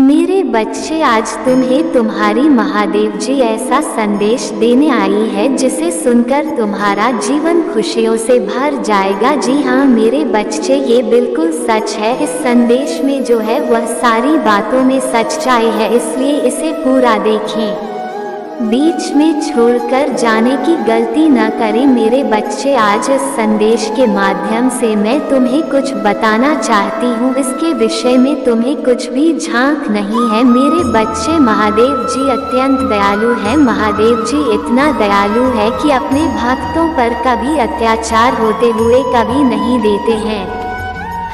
मेरे बच्चे, आज तुम्हें तुम्हारी महादेव जी ऐसा संदेश देने आई है जिसे सुनकर तुम्हारा जीवन खुशियों से भर जाएगा। जी हाँ मेरे बच्चे, ये बिल्कुल सच है। इस संदेश में जो है वह सारी बातों में सच्चाई है, इसलिए इसे पूरा देखें। बीच में छोड़कर जाने की गलती न करें मेरे बच्चे। आज इस संदेश के माध्यम से मैं तुम्हें कुछ बताना चाहती हूँ। इसके विषय में तुम्हें कुछ भी झांक नहीं है मेरे बच्चे। महादेव जी अत्यंत दयालु है। महादेव जी इतना दयालु है कि अपने भक्तों पर कभी अत्याचार होते हुए कभी नहीं देते हैं,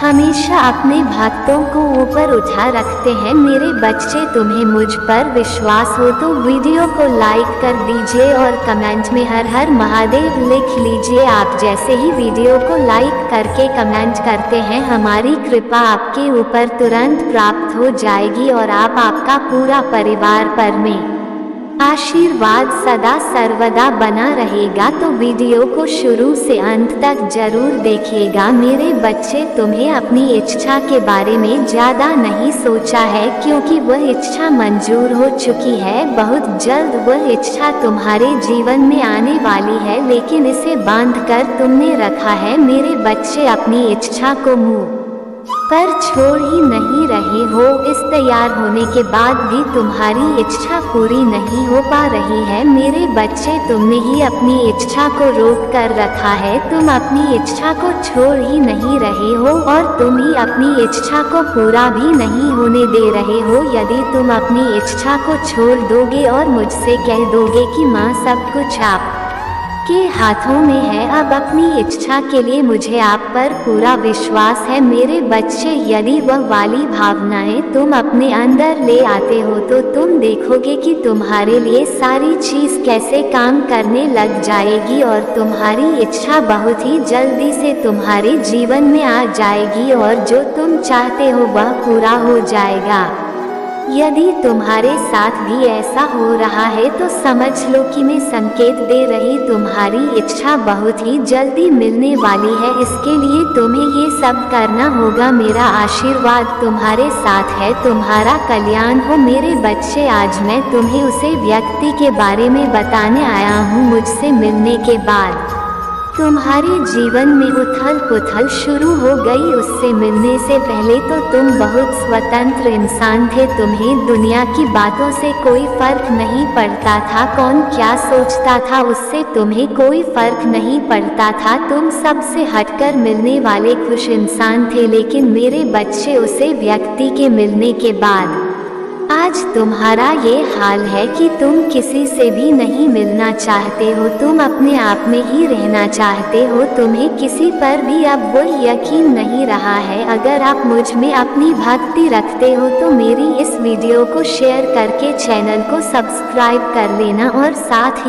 हमेशा अपने भक्तों को ऊपर उठा रखते हैं। मेरे बच्चे, तुम्हें मुझ पर विश्वास हो तो वीडियो को लाइक कर दीजिए और कमेंट में हर हर महादेव लिख लीजिए। आप जैसे ही वीडियो को लाइक करके कमेंट करते हैं, हमारी कृपा आपके ऊपर तुरंत प्राप्त हो जाएगी और आपका पूरा परिवार पर में आशीर्वाद सदा सर्वदा बना रहेगा। तो वीडियो को शुरू से अंत तक जरूर देखिएगा मेरे बच्चे। तुम्हें अपनी इच्छा के बारे में ज़्यादा नहीं सोचा है, क्योंकि वह इच्छा मंजूर हो चुकी है। बहुत जल्द वह इच्छा तुम्हारे जीवन में आने वाली है, लेकिन इसे बांधकर तुमने रखा है मेरे बच्चे। अपनी इच्छा को मुंह पर छोड़ ही नहीं रहे हो। इस तैयार होने के बाद भी तुम्हारी इच्छा पूरी नहीं हो पा रही है मेरे बच्चे। तुमने ही अपनी इच्छा को रोक कर रखा है। तुम अपनी इच्छा को छोड़ ही नहीं रहे हो और तुम ही अपनी इच्छा को पूरा भी नहीं होने दे रहे हो। यदि तुम अपनी इच्छा को छोड़ दोगे और मुझसे कह दोगे कि माँ सब कुछ आप के हाथों में है, अब अपनी इच्छा के लिए मुझे आप पर पूरा विश्वास है मेरे बच्चे। यदि वह वाली भावनाएं तुम अपने अंदर ले आते हो तो तुम देखोगे कि तुम्हारे लिए सारी चीज़ कैसे काम करने लग जाएगी और तुम्हारी इच्छा बहुत ही जल्दी से तुम्हारे जीवन में आ जाएगी और जो तुम चाहते हो वह पूरा हो जाएगा। यदि तुम्हारे साथ भी ऐसा हो रहा है तो समझ लो कि मैं संकेत दे रही तुम्हारी इच्छा बहुत ही जल्दी मिलने वाली है। इसके लिए तुम्हें ये सब करना होगा। मेरा आशीर्वाद तुम्हारे साथ है, तुम्हारा कल्याण हो मेरे बच्चे। आज मैं तुम्हें उसे व्यक्ति के बारे में बताने आया हूँ। मुझसे मिलने के बाद तुम्हारे जीवन में उथल पुथल शुरू हो गई। उससे मिलने से पहले तो तुम बहुत स्वतंत्र इंसान थे। तुम्हें दुनिया की बातों से कोई फर्क नहीं पड़ता था, कौन क्या सोचता था उससे तुम्हें कोई फर्क नहीं पड़ता था। तुम सबसे हटकर मिलने वाले खुश इंसान थे। लेकिन मेरे बच्चे, उसे व्यक्ति के मिलने के बाद आज तुम्हारा ये हाल है कि तुम किसी से भी नहीं मिलना चाहते हो। तुम अपने आप में ही रहना चाहते हो। तुम्हें किसी पर भी अब वो यकीन नहीं रहा है। अगर आप मुझ में अपनी भक्ति रखते हो तो मेरी इस वीडियो को शेयर करके चैनल को सब्सक्राइब कर लेना और साथ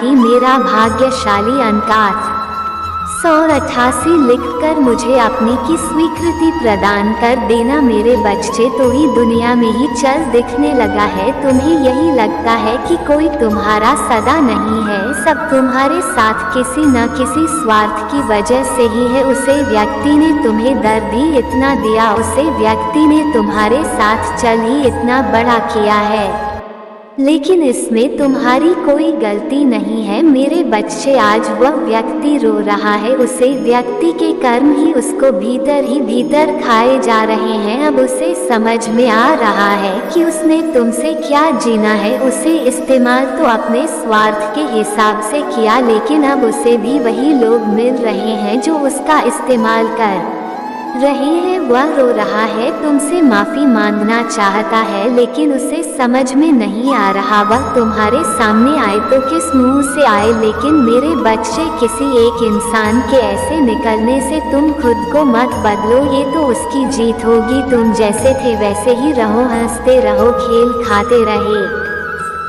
ही मेरा भाग्यशाली अंक 188 लिखकर मुझे अपनी की स्वीकृति प्रदान कर देना मेरे बच्चे। तो ही दुनिया में ही चल दिखने लगा है। तुम्हें यही लगता है कि कोई तुम्हारा सदा नहीं है, सब तुम्हारे साथ किसी न किसी स्वार्थ की वजह से ही है। उसे व्यक्ति ने तुम्हें दर्द ही इतना दिया, उसे व्यक्ति ने तुम्हारे साथ चल ही इतना बड़ा किया है, लेकिन इसमें तुम्हारी कोई गलती नहीं है मेरे बच्चे। आज वह व्यक्ति रो रहा है। उसे व्यक्ति के कर्म ही उसको भीतर ही भीतर खाए जा रहे हैं। अब उसे समझ में आ रहा है कि उसने तुमसे क्या जीना है। उसे इस्तेमाल तो अपने स्वार्थ के हिसाब से किया, लेकिन अब उसे भी वही लोग मिल रहे हैं जो उसका इस्तेमाल कर रहे हैं। वह रो रहा है, तुमसे माफ़ी मांगना चाहता है, लेकिन उसे समझ में नहीं आ रहा वह तुम्हारे सामने आए तो किस मुंह से आए। लेकिन मेरे बच्चे, किसी एक इंसान के ऐसे निकलने से तुम खुद को मत बदलो, ये तो उसकी जीत होगी। तुम जैसे थे वैसे ही रहो, हंसते रहो, खेल खाते रहे।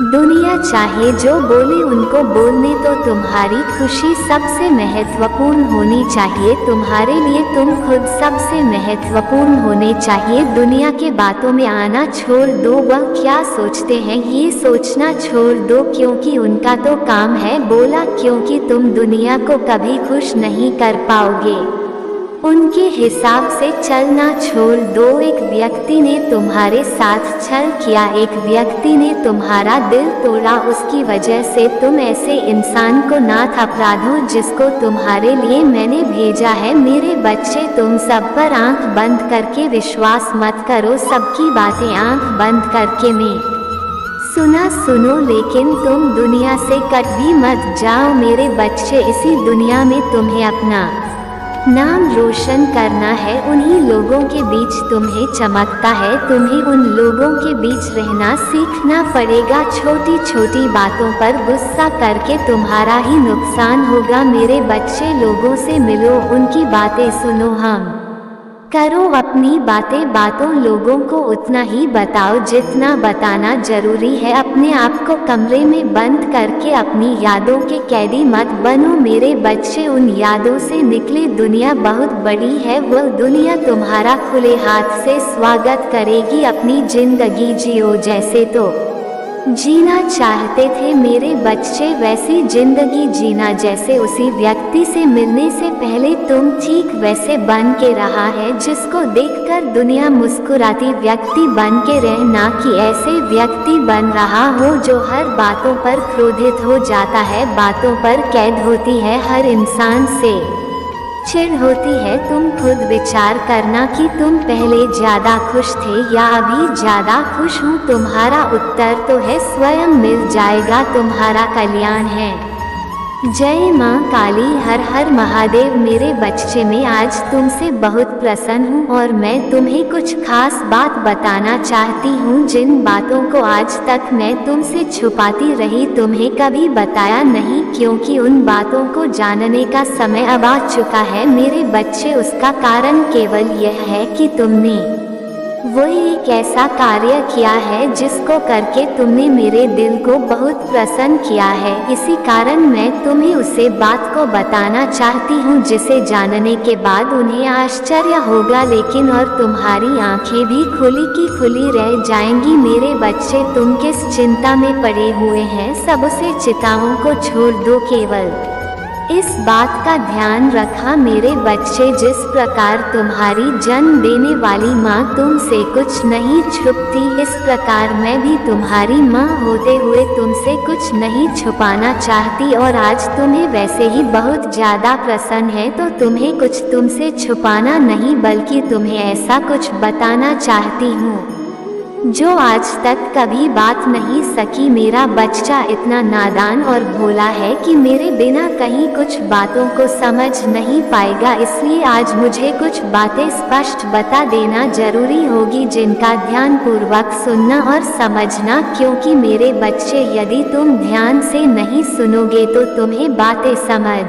दुनिया चाहे जो बोले उनको बोलने दो। तुम्हारी खुशी सबसे महत्वपूर्ण होनी चाहिए। तुम्हारे लिए तुम खुद सबसे महत्वपूर्ण होने चाहिए। दुनिया के बातों में आना छोड़ दो। वह क्या सोचते हैं ये सोचना छोड़ दो, क्योंकि उनका तो काम है बोला, क्योंकि तुम दुनिया को कभी खुश नहीं कर पाओगे। उनके हिसाब से चलना छोड़ दो। एक व्यक्ति ने तुम्हारे साथ छल किया, एक व्यक्ति ने तुम्हारा दिल तोड़ा, उसकी वजह से तुम ऐसे इंसान को नाथ अपराधो जिसको तुम्हारे लिए मैंने भेजा है। मेरे बच्चे, तुम सब पर आंख बंद करके विश्वास मत करो, सबकी बातें आंख बंद करके में सुनो, लेकिन तुम दुनिया से कट भी मत जाओ मेरे बच्चे। इसी दुनिया में तुम्हें अपना नाम रोशन करना है, उन्हीं लोगों के बीच तुम्हें चमकता है, तुम्हें उन लोगों के बीच रहना सीखना पड़ेगा। छोटी छोटी बातों पर गुस्सा करके तुम्हारा ही नुकसान होगा मेरे बच्चे। लोगों से मिलो, उनकी बातें सुनो, हम करो अपनी बातें। बातों लोगों को उतना ही बताओ जितना बताना जरूरी है। अपने आप को कमरे में बंद करके अपनी यादों के कैदी मत बनो मेरे बच्चे। उन यादों से निकले दुनिया बहुत बड़ी है, वह दुनिया तुम्हारा खुले हाथ से स्वागत करेगी। अपनी जिंदगी जियो जैसे तो जीना चाहते थे मेरे बच्चे, वैसी जिंदगी जीना जैसे उसी व्यक्ति से मिलने से पहले तुम ठीक वैसे बन के रहा है जिसको देखकर दुनिया मुस्कुराती व्यक्ति बन के रह, ना कि ऐसे व्यक्ति बन रहा हो जो हर बातों पर क्रोधित हो जाता है, बातों पर कैद होती है, हर इंसान से चिढ़ होती है। तुम खुद विचार करना कि तुम पहले ज्यादा खुश थे या अभी ज्यादा खुश हूँ। तुम्हारा उत्तर तो है स्वयं मिल जाएगा, तुम्हारा कल्याण है। जय माँ काली, हर हर महादेव। मेरे बच्चे, मैं आज तुमसे बहुत प्रसन्न हूँ और मैं तुम्हें कुछ खास बात बताना चाहती हूँ जिन बातों को आज तक मैं तुमसे छुपाती रही, तुम्हें कभी बताया नहीं, क्योंकि उन बातों को जानने का समय अब आ चुका है मेरे बच्चे। उसका कारण केवल यह है कि तुमने वो एक ऐसा कार्य किया है जिसको करके तुमने मेरे दिल को बहुत प्रसन्न किया है। इसी कारण मैं तुम्हें उसे बात को बताना चाहती हूँ जिसे जानने के बाद उन्हें आश्चर्य होगा, लेकिन और तुम्हारी आंखें भी खुली की खुली रह जाएंगी मेरे बच्चे। तुम किस चिंता में पड़े हुए हैं, सब उसे चिंताओं को छोड़ दो, केवल इस बात का ध्यान रखा मेरे बच्चे, जिस प्रकार तुम्हारी जन्म देने वाली माँ तुमसे कुछ नहीं छुपती, इस प्रकार मैं भी तुम्हारी माँ होते हुए तुमसे कुछ नहीं छुपाना चाहती। और आज तुम्हें वैसे ही बहुत ज़्यादा प्रसन्न है तो तुम्हें कुछ तुमसे छुपाना नहीं बल्कि तुम्हें ऐसा कुछ बताना चाहती हूँ जो आज तक कभी बात नहीं सकी। मेरा बच्चा इतना नादान और भोला है कि मेरे बिना कहीं कुछ बातों को समझ नहीं पाएगा, इसलिए आज मुझे कुछ बातें स्पष्ट बता देना जरूरी होगी जिनका ध्यान पूर्वक सुनना और समझना, क्योंकि मेरे बच्चे यदि तुम ध्यान से नहीं सुनोगे तो तुम्हें बातें समझ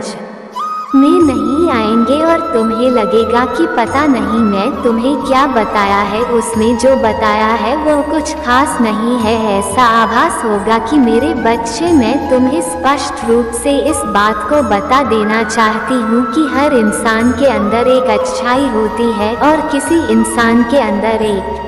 में नहीं आएंगे और तुम्हें लगेगा कि पता नहीं मैं तुम्हें क्या बताया है, उसमें जो बताया है वो कुछ खास नहीं है। ऐसा आभास होगा कि मेरे बच्चे मैं तुम्हें स्पष्ट रूप से इस बात को बता देना चाहती हूँ कि हर इंसान के अंदर एक अच्छाई होती है और किसी इंसान के अंदर एक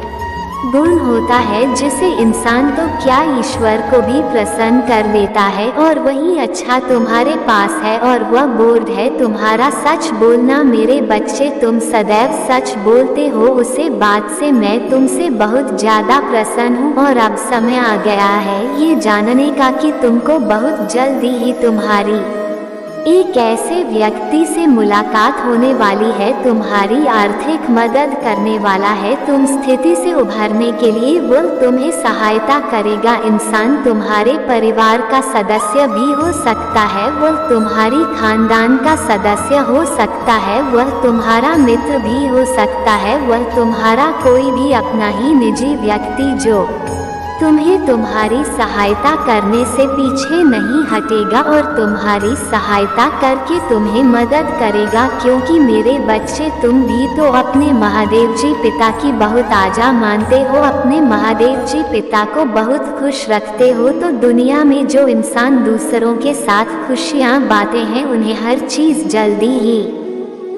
गुण होता है जिसे इंसान तो क्या ईश्वर को भी प्रसन्न कर लेता है, और वही अच्छा तुम्हारे पास है और वह बोर्ड है तुम्हारा सच बोलना। मेरे बच्चे तुम सदैव सच बोलते हो, उसे बात से मैं तुमसे बहुत ज़्यादा प्रसन्न हूँ और अब समय आ गया है ये जानने का कि तुमको बहुत जल्दी ही तुम्हारी एक ऐसे व्यक्ति से मुलाकात होने वाली है, तुम्हारी आर्थिक मदद करने वाला है, तुम स्थिति से उभरने के लिए वह तुम्हें सहायता करेगा। इंसान तुम्हारे परिवार का सदस्य भी हो सकता है, वह तुम्हारी खानदान का सदस्य हो सकता है, वह तुम्हारा मित्र भी हो सकता है, वह तुम्हारा कोई भी अपना ही निजी व्यक्ति जो तुम्हें तुम्हारी सहायता करने से पीछे नहीं हटेगा और तुम्हारी सहायता करके तुम्हें मदद करेगा, क्योंकि मेरे बच्चे तुम भी तो अपने महादेव जी पिता की बहुत आजा मानते हो, अपने महादेव जी पिता को बहुत खुश रखते हो। तो दुनिया में जो इंसान दूसरों के साथ खुशियाँ बांटते हैं उन्हें हर चीज़ जल्दी ही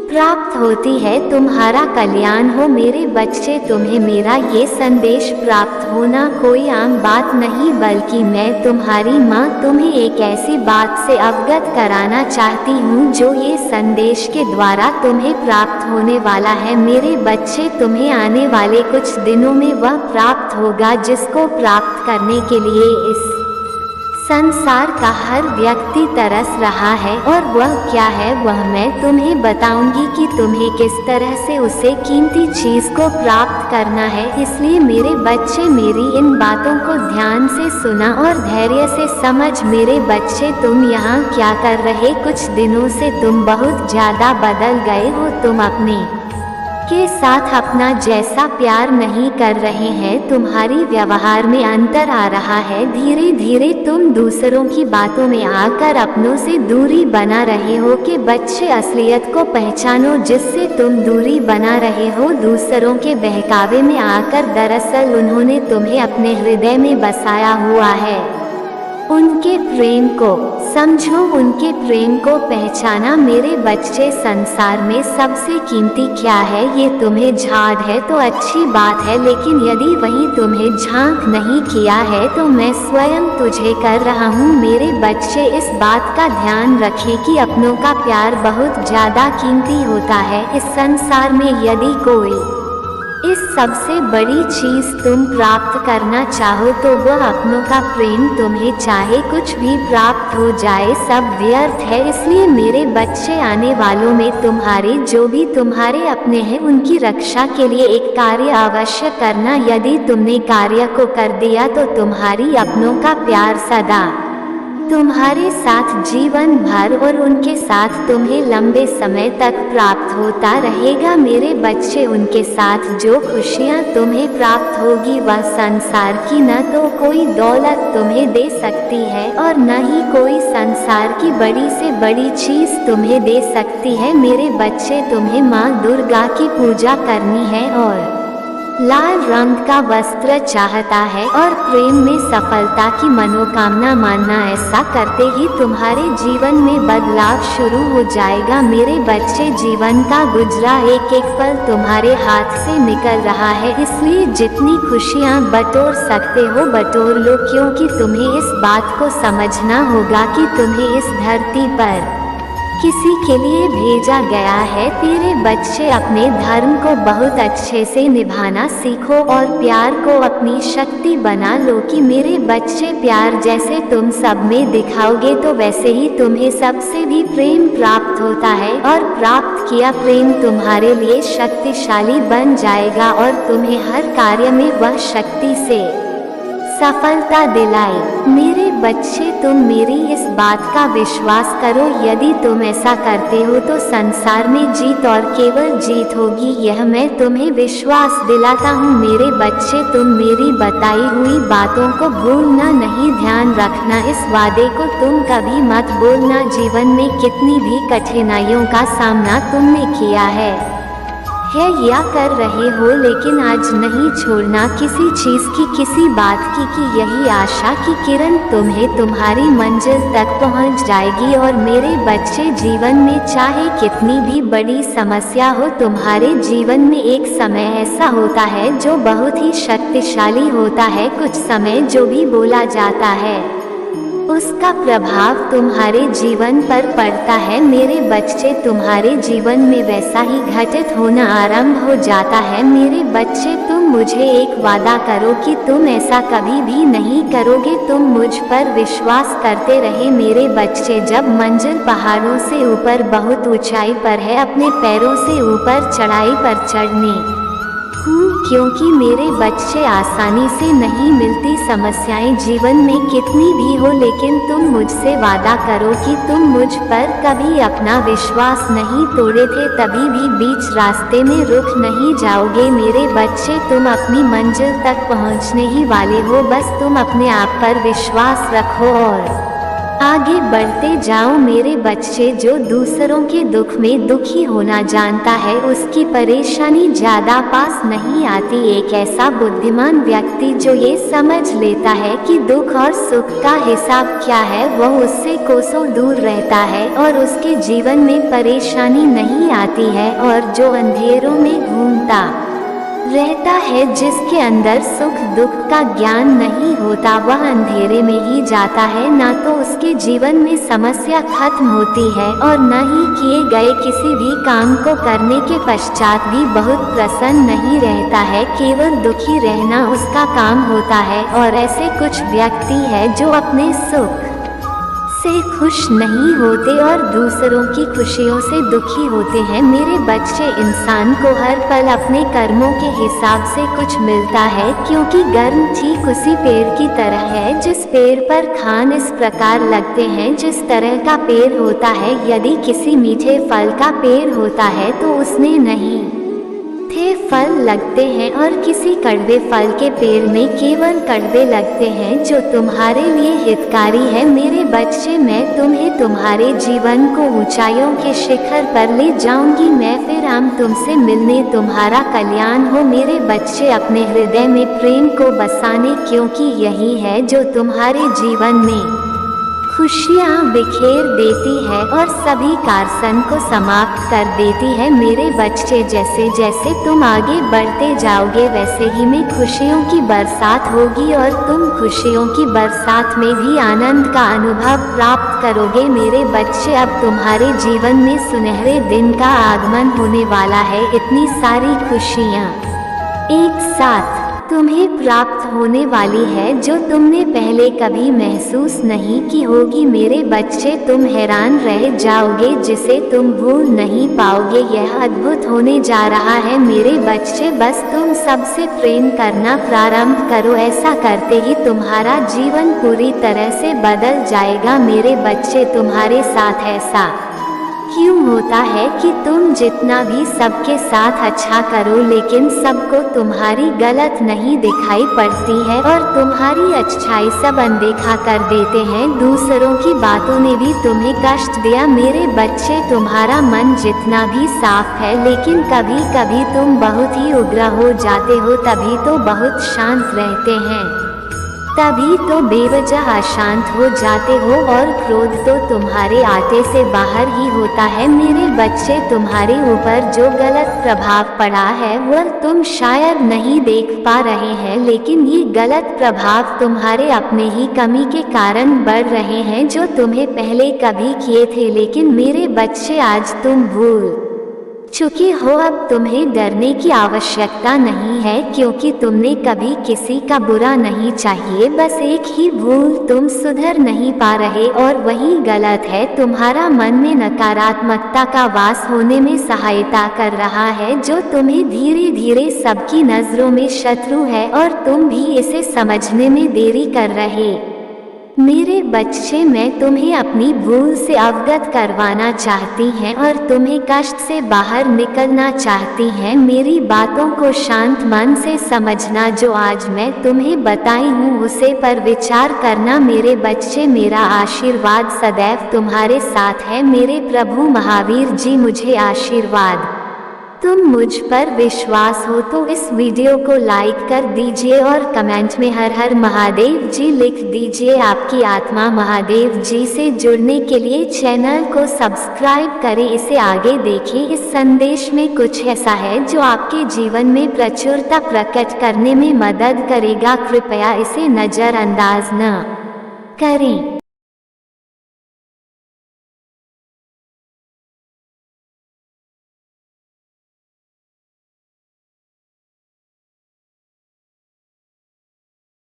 प्राप्त होती है, तुम्हारा कल्याण हो मेरे बच्चे। तुम्हें मेरा ये संदेश प्राप्त होना कोई आम बात नहीं, बल्कि मैं तुम्हारी माँ तुम्हें एक ऐसी बात से अवगत कराना चाहती हूँ जो ये संदेश के द्वारा तुम्हें प्राप्त होने वाला है मेरे बच्चे। तुम्हें आने वाले कुछ दिनों में वह प्राप्त होगा जिसको प्राप्त करने के लिए इस संसार का हर व्यक्ति तरस रहा है, और वह क्या है वह मैं तुम्हें बताऊंगी कि तुम्हें किस तरह से उसे कीमती चीज को प्राप्त करना है। इसलिए मेरे बच्चे मेरी इन बातों को ध्यान से सुना और धैर्य से समझ। मेरे बच्चे तुम यहाँ क्या कर रहे? कुछ दिनों से तुम बहुत ज्यादा बदल गए हो। तुम अपने के साथ अपना जैसा प्यार नहीं कर रहे हैं, तुम्हारी व्यवहार में अंतर आ रहा है। धीरे धीरे तुम दूसरों की बातों में आकर अपनों से दूरी बना रहे हो। कि बच्चे असलियत को पहचानो जिससे तुम दूरी बना रहे हो दूसरों के बहकावे में आकर। दरअसल उन्होंने तुम्हें अपने हृदय में बसाया हुआ है। उनके प्रेम को समझो, उनके प्रेम को पहचाना मेरे बच्चे। संसार में सबसे कीमती क्या है ये तुम्हें झांक है तो अच्छी बात है, लेकिन यदि वही तुम्हें झांक नहीं किया है तो मैं स्वयं तुझे कर रहा हूँ। मेरे बच्चे इस बात का ध्यान रखें कि अपनों का प्यार बहुत ज्यादा कीमती होता है इस संसार में। यदि कोई इस सबसे बड़ी चीज तुम प्राप्त करना चाहो तो वह अपनों का प्रेम। तुम्हें चाहे कुछ भी प्राप्त हो जाए सब व्यर्थ है। इसलिए मेरे बच्चे आने वालों में तुम्हारे जो भी तुम्हारे अपने हैं उनकी रक्षा के लिए एक कार्य अवश्य करना। यदि तुमने कार्य को कर दिया तो तुम्हारी अपनों का प्यार सदा तुम्हारे साथ जीवन भर और उनके साथ तुम्हें लंबे समय तक प्राप्त होता रहेगा। मेरे बच्चे उनके साथ जो खुशियाँ तुम्हें प्राप्त होगी वह संसार की न तो कोई दौलत तुम्हें दे सकती है और न ही कोई संसार की बड़ी से बड़ी चीज तुम्हें दे सकती है। मेरे बच्चे तुम्हें माँ दुर्गा की पूजा करनी है और लाल रंग का वस्त्र चाहता है और प्रेम में सफलता की मनोकामना मानना। ऐसा करते ही तुम्हारे जीवन में बदलाव शुरू हो जाएगा। मेरे बच्चे जीवन का गुजरा एक एक पल तुम्हारे हाथ से निकल रहा है, इसलिए जितनी खुशियाँ बटोर सकते हो बटोर लो, क्योंकि तुम्हें इस बात को समझना होगा कि तुम्हें इस धरती पर किसी के लिए भेजा गया है। तेरे बच्चे अपने धर्म को बहुत अच्छे से निभाना सीखो और प्यार को अपनी शक्ति बना लो। कि मेरे बच्चे प्यार जैसे तुम सब में दिखाओगे तो वैसे ही तुम्हें सबसे भी प्रेम प्राप्त होता है, और प्राप्त किया प्रेम तुम्हारे लिए शक्तिशाली बन जाएगा और तुम्हें हर कार्य में वह शक्ति से सफलता दिलाई। मेरे बच्चे तुम मेरी इस बात का विश्वास करो। यदि तुम ऐसा करते हो तो संसार में जीत और केवल जीत होगी, यह मैं तुम्हें विश्वास दिलाता हूँ। मेरे बच्चे तुम मेरी बताई हुई बातों को भूलना नहीं, ध्यान रखना। इस वादे को तुम कभी मत भूलना। जीवन में कितनी भी कठिनाइयों का सामना तुमने किया है या कर रहे हो, लेकिन आज नहीं छोड़ना किसी चीज की, किसी बात की। कि यही आशा की किरण तुम्हें तुम्हारी मंजिल तक पहुंच जाएगी। और मेरे बच्चे जीवन में चाहे कितनी भी बड़ी समस्या हो, तुम्हारे जीवन में एक समय ऐसा होता है जो बहुत ही शक्तिशाली होता है। कुछ समय जो भी बोला जाता है उसका प्रभाव तुम्हारे जीवन पर पड़ता है। मेरे बच्चे तुम्हारे जीवन में वैसा ही घटित होना आरंभ हो जाता है। मेरे बच्चे तुम मुझे एक वादा करो कि तुम ऐसा कभी भी नहीं करोगे। तुम मुझ पर विश्वास करते रहे। मेरे बच्चे जब मंजिल पहाड़ों से ऊपर बहुत ऊंचाई पर है, अपने पैरों से ऊपर चढ़ाई पर चढ़ने क्योंकि मेरे बच्चे आसानी से नहीं मिलती समस्याएं जीवन में कितनी भी हो, लेकिन तुम मुझसे वादा करो कि तुम मुझ पर कभी अपना विश्वास नहीं तोड़े थे, तभी भी बीच रास्ते में रुक नहीं जाओगे। मेरे बच्चे तुम अपनी मंजिल तक पहुंचने ही वाले हो, बस तुम अपने आप पर विश्वास रखो और आगे बढ़ते जाओ मेरे बच्चे। जो दूसरों के दुख में दुखी होना जानता है उसकी परेशानी ज्यादा पास नहीं आती। एक ऐसा बुद्धिमान व्यक्ति जो ये समझ लेता है कि दुख और सुख का हिसाब क्या है, वह उससे कोसों दूर रहता है और उसके जीवन में परेशानी नहीं आती है। और जो अंधेरों में घूमता रहता है, जिसके अंदर सुख दुख का ज्ञान नहीं होता, वह अंधेरे में ही जाता है। ना तो उसके जीवन में समस्या खत्म होती है और न ही किए गए किसी भी काम को करने के पश्चात भी बहुत प्रसन्न नहीं रहता है। केवल दुखी रहना उसका काम होता है। और ऐसे कुछ व्यक्ति हैं जो अपने सुख से खुश नहीं होते और दूसरों की खुशियों से दुखी होते हैं। मेरे बच्चे, इंसान को हर पल अपने कर्मों के हिसाब से कुछ मिलता है, क्योंकि कर्म ठीक उसी पेड़ की तरह है जिस पेड़ पर खान इस प्रकार लगते हैं जिस तरह का पेड़ होता है। यदि किसी मीठे फल का पेड़ होता है तो उसमें नहीं थे फल लगते हैं और किसी कड़वे फल के पेड़ में केवल कड़वे लगते हैं, जो तुम्हारे लिए हितकारी है। मेरे बच्चे, मैं तुम्हें तुम्हारे जीवन को ऊंचाइयों के शिखर पर ले जाऊंगी। मैं फिर आऊं तुमसे मिलने, तुम्हारा कल्याण हो। मेरे बच्चे, अपने हृदय में प्रेम को बसाने, क्योंकि यही है जो तुम्हारे जीवन में खुशियाँ बिखेर देती है और सभी कारसन को समाप्त कर देती है। मेरे बच्चे, जैसे जैसे तुम आगे बढ़ते जाओगे वैसे ही में खुशियों की बरसात होगी और तुम खुशियों की बरसात में भी आनंद का अनुभव प्राप्त करोगे। मेरे बच्चे, अब तुम्हारे जीवन में सुनहरे दिन का आगमन होने वाला है। इतनी सारी खुशियाँ एक साथ तुम्हें प्राप्त होने वाली है जो तुमने पहले कभी महसूस नहीं की होगी। मेरे बच्चे, तुम हैरान रह जाओगे जिसे तुम भूल नहीं पाओगे। यह अद्भुत होने जा रहा है। मेरे बच्चे, बस तुम सबसे प्रेम करना प्रारंभ करो। ऐसा करते ही तुम्हारा जीवन पूरी तरह से बदल जाएगा। मेरे बच्चे, तुम्हारे साथ ऐसा क्यों होता है कि तुम जितना भी सबके साथ अच्छा करो, लेकिन सबको तुम्हारी गलत नहीं दिखाई पड़ती है और तुम्हारी अच्छाई सब अनदेखा कर देते हैं। दूसरों की बातों ने भी तुम्हें कष्ट दिया। मेरे बच्चे, तुम्हारा मन जितना भी साफ है, लेकिन कभी कभी तुम बहुत ही उग्र हो जाते हो। तभी तो बहुत शांत रहते हैं, तभी तो बेवजह अशांत हो जाते हो और क्रोध तो तुम्हारे आते से बाहर ही होता है। मेरे बच्चे, तुम्हारे ऊपर जो गलत प्रभाव पड़ा है वह तुम शायद नहीं देख पा रहे हैं, लेकिन ये गलत प्रभाव तुम्हारे अपने ही कमी के कारण बढ़ रहे हैं जो तुम्हें पहले कभी किए थे। लेकिन मेरे बच्चे, आज तुम भूल चुके हो। अब तुम्हें डरने की आवश्यकता नहीं है, क्योंकि तुमने कभी किसी का बुरा नहीं चाहिए। बस एक ही भूल तुम सुधर नहीं पा रहे और वही गलत है। तुम्हारा मन में नकारात्मकता का वास होने में सहायता कर रहा है, जो तुम्हें धीरे धीरे सबकी नजरों में शत्रु है और तुम भी इसे समझने में देरी कर रहे। मेरे बच्चे, मैं तुम्हें अपनी भूल से अवगत करवाना चाहती हैं और तुम्हें कष्ट से बाहर निकलना चाहती हैं। मेरी बातों को शांत मन से समझना। जो आज मैं तुम्हें बताई हूँ उसे पर विचार करना। मेरे बच्चे, मेरा आशीर्वाद सदैव तुम्हारे साथ है। मेरे प्रभु महावीर जी मुझे आशीर्वाद। तुम मुझ पर विश्वास हो तो इस वीडियो को लाइक कर दीजिए और कमेंट में हर हर महादेव जी लिख दीजिए। आपकी आत्मा महादेव जी से जुड़ने के लिए चैनल को सब्सक्राइब करें, इसे आगे देखें। इस संदेश में कुछ ऐसा है जो आपके जीवन में प्रचुरता प्रकट करने में मदद करेगा। कृपया इसे नज़रअंदाज न करें।